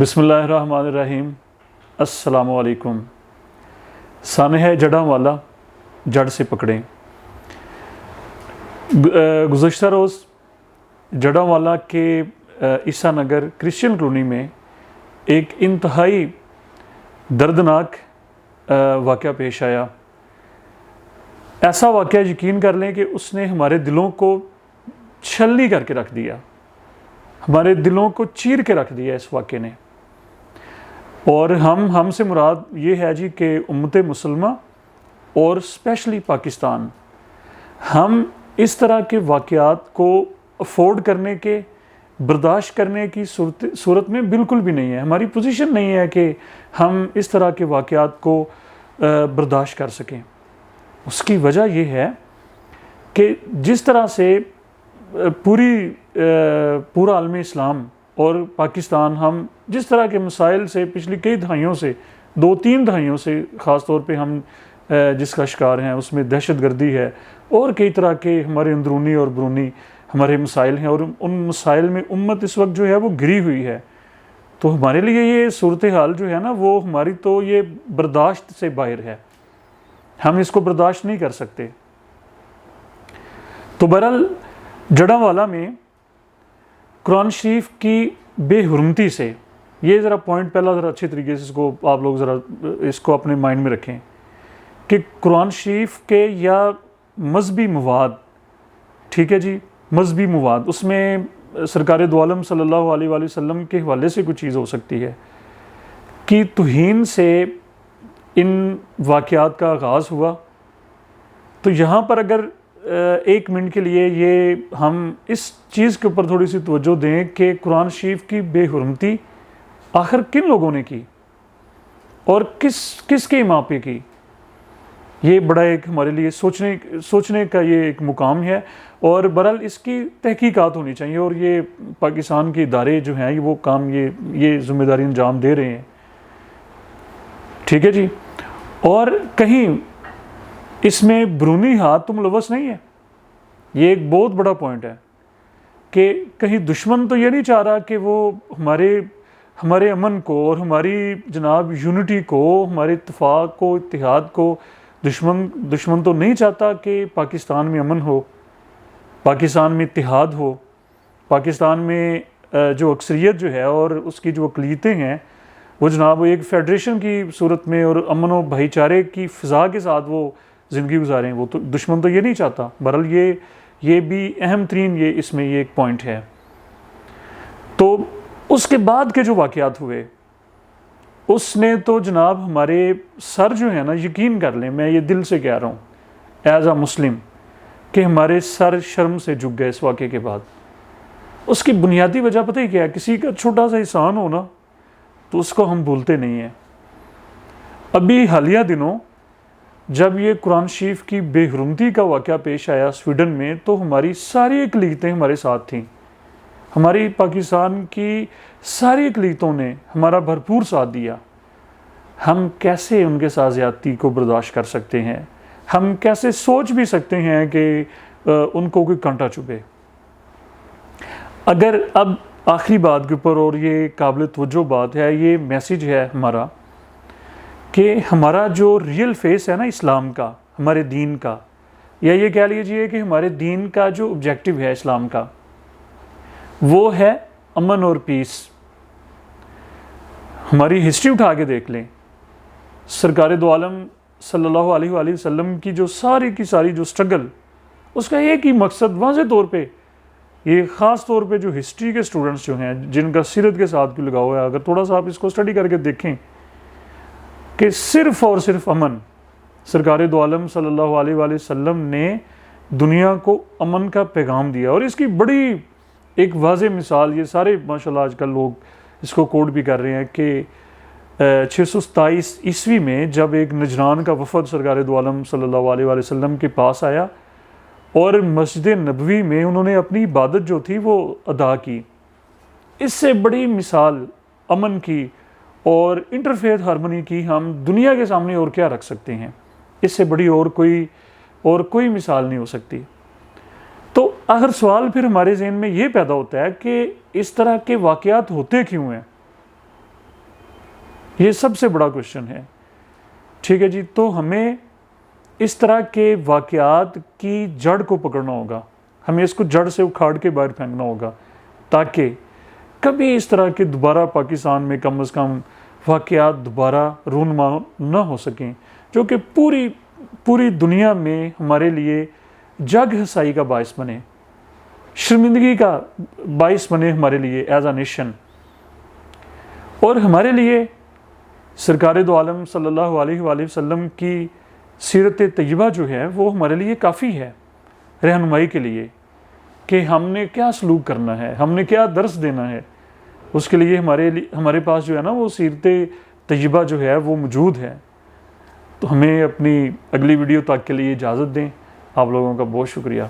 بسم اللہ الرحمن الرحیم۔ السلام علیکم۔ سانحہ جڑاں والا جڑ سے پکڑیں۔ گزشتہ روز جڑاں والا کے عیسیٰ نگر کرسچن کالونی میں ایک انتہائی دردناک واقعہ پیش آیا۔ ایسا واقعہ یقین کر لیں کہ اس نے ہمارے دلوں کو چھلنی کر کے رکھ دیا، ہمارے دلوں کو چیر کے رکھ دیا اس واقعے نے۔ اور ہم سے مراد یہ ہے جی کہ امت مسلمہ اور اسپیشلی پاکستان، ہم اس طرح کے واقعات کو افورڈ کرنے کے، برداشت کرنے کی صورت میں بالکل بھی نہیں ہے۔ ہماری پوزیشن نہیں ہے کہ ہم اس طرح کے واقعات کو برداشت کر سکیں۔ اس کی وجہ یہ ہے کہ جس طرح سے پورا عالم اسلام اور پاکستان، ہم جس طرح کے مسائل سے پچھلی کئی دہائیوں سے، 2-3 دہائیوں سے خاص طور پہ ہم جس کا شکار ہیں، اس میں دہشت گردی ہے اور کئی طرح کے ہمارے اندرونی اور بیرونی ہمارے مسائل ہیں، اور ان مسائل میں امت اس وقت جو ہے وہ گری ہوئی ہے۔ تو ہمارے لیے یہ صورتحال جو ہے نا، وہ ہماری تو یہ برداشت سے باہر ہے، ہم اس کو برداشت نہیں کر سکتے۔ تو بہرحال جڑاں والا میں قرآن شریف کی بے حرمتی سے، یہ ذرا پوائنٹ پہلا ذرا اچھے طریقے سے اس کو آپ لوگ ذرا اس کو اپنے مائنڈ میں رکھیں کہ قرآن شریف کے یا مذہبی مواد، ٹھیک ہے جی، مذہبی مواد، اس میں سرکار دو عالم صلی اللہ علیہ وآلہ وسلم کے حوالے سے کوئی چیز ہو سکتی ہے کہ توہین سے ان واقعات کا آغاز ہوا۔ تو یہاں پر اگر 1 منٹ کے لیے یہ ہم اس چیز کے اوپر تھوڑی سی توجہ دیں کہ قرآن شریف کی بے حرمتی آخر کن لوگوں نے کی اور کس کے امام پہ کی، یہ بڑا ایک ہمارے لیے سوچنے کا یہ ایک مقام ہے، اور بہرحال اس کی تحقیقات ہونی چاہیے، اور یہ پاکستان کے ادارے جو ہیں وہ کام یہ ذمہ داری انجام دے رہے ہیں، ٹھیک ہے جی۔ اور کہیں اس میں بیرونی ہاتھ تو ملوث نہیں ہے، یہ ایک بہت بڑا پوائنٹ ہے کہ کہیں دشمن تو یہ نہیں چاہ رہا کہ وہ ہمارے امن کو اور ہماری جناب یونٹی کو، ہمارے اتفاق کو، اتحاد کو، دشمن تو نہیں چاہتا کہ پاکستان میں امن ہو، پاکستان میں اتحاد ہو، پاکستان میں جو اکثریت جو ہے اور اس کی جو اقلیتیں ہیں وہ جناب ایک فیڈریشن کی صورت میں اور امن و بھائی چارے کی فضا کے ساتھ وہ زندگی گزاریں، وہ تو دشمن تو یہ نہیں چاہتا۔ بہرحال یہ بھی اہم ترین اس میں یہ ایک پوائنٹ ہے۔ تو اس کے بعد کے جو واقعات ہوئے، اس نے تو جناب ہمارے سر جو ہے نا، یقین کر لیں، میں یہ دل سے کہہ رہا ہوں ایز اے مسلم، کہ ہمارے سر شرم سے جھک گئے اس واقعے کے بعد۔ اس کی بنیادی وجہ پتہ ہی کیا ہے؟ کسی کا چھوٹا سا احسان ہونا تو اس کو ہم بھولتے نہیں ہیں۔ ابھی حالیہ دنوں جب یہ قرآن شریف کی بے حرمتی کا واقعہ پیش آیا سویڈن میں، تو ہماری ساری اقلیتیں ہمارے ساتھ تھیں، ہماری پاکستان کی ساری اقلیتوں نے ہمارا بھرپور ساتھ دیا۔ ہم کیسے ان کے ساتھ زیادتی کو برداشت کر سکتے ہیں؟ ہم کیسے سوچ بھی سکتے ہیں کہ ان کو کوئی کانٹا چبھے؟ اگر اب آخری بات کے اوپر، اور یہ قابل توجہ بات ہے، یہ میسیج ہے ہمارا کہ ہمارا جو ریئل فیس ہے نا اسلام کا، ہمارے دین کا، یا یہ کہہ لیجئے کہ ہمارے دین کا جو آبجیکٹو ہے اسلام کا، وہ ہے امن اور پیس۔ ہماری ہسٹری اٹھا کے دیکھ لیں، سرکار دو عالم صلی اللہ علیہ وآلہ وسلم کی جو ساری کی ساری جو سٹرگل، اس کا ایک ہی مقصد واضح طور پہ، یہ خاص طور پہ جو ہسٹری کے سٹوڈنٹس جو ہیں، جن کا سیرت کے ساتھ کوئی لگاؤ ہے، اگر تھوڑا سا آپ اس کو اسٹڈی کر کے دیکھیں کہ صرف اور صرف امن، سرکار دو عالم صلی اللہ علیہ وآلہ وسلم نے دنیا کو امن کا پیغام دیا۔ اور اس کی بڑی ایک واضح مثال، یہ سارے ماشاءاللہ آج کل لوگ اس کو کوٹ بھی کر رہے ہیں کہ 627 عیسوی میں جب ایک نجران کا وفد سرکار دو عالم صلی اللہ علیہ وآلہ وسلم کے پاس آیا اور مسجد نبوی میں انہوں نے اپنی عبادت جو تھی وہ ادا کی، اس سے بڑی مثال امن کی اور انٹرفیتھ ہارمونی کی ہم دنیا کے سامنے اور کیا رکھ سکتے ہیں؟ اس سے بڑی اور کوئی مثال نہیں ہو سکتی۔ تو آخر سوال پھر ہمارے ذہن میں یہ پیدا ہوتا ہے کہ اس طرح کے واقعات ہوتے کیوں ہیں؟ یہ سب سے بڑا کوشچن ہے. ٹھیک ہے جی. تو ہمیں اس طرح کے واقعات کی جڑ کو پکڑنا ہوگا, ہمیں اس کو جڑ سے اکھاڑ کے باہر پھینکنا ہوگا, تاکہ کبھی اس طرح کے دوبارہ پاکستان میں کم از کم واقعات دوبارہ رونما نہ ہو سکیں, جو کہ پوری دنیا میں ہمارے لیے جگ ہسائی کا باعث بنے, شرمندگی کا باعث بنے ہمارے لیے ایز اے نیشن. اور ہمارے لیے سرکار دو عالم صلی اللہ علیہ وآلہ وسلم کی سیرت طیبہ جو ہے وہ ہمارے لیے کافی ہے رہنمائی کے لیے, کہ ہم نے کیا سلوک کرنا ہے, ہم نے کیا درس دینا ہے. اس کے لیے ہمارے پاس جو ہے نا وہ سیرت طیبہ جو ہے وہ موجود ہے. تو ہمیں اپنی اگلی ویڈیو تک کے لیے اجازت دیں. آپ لوگوں کا بہت شکریہ.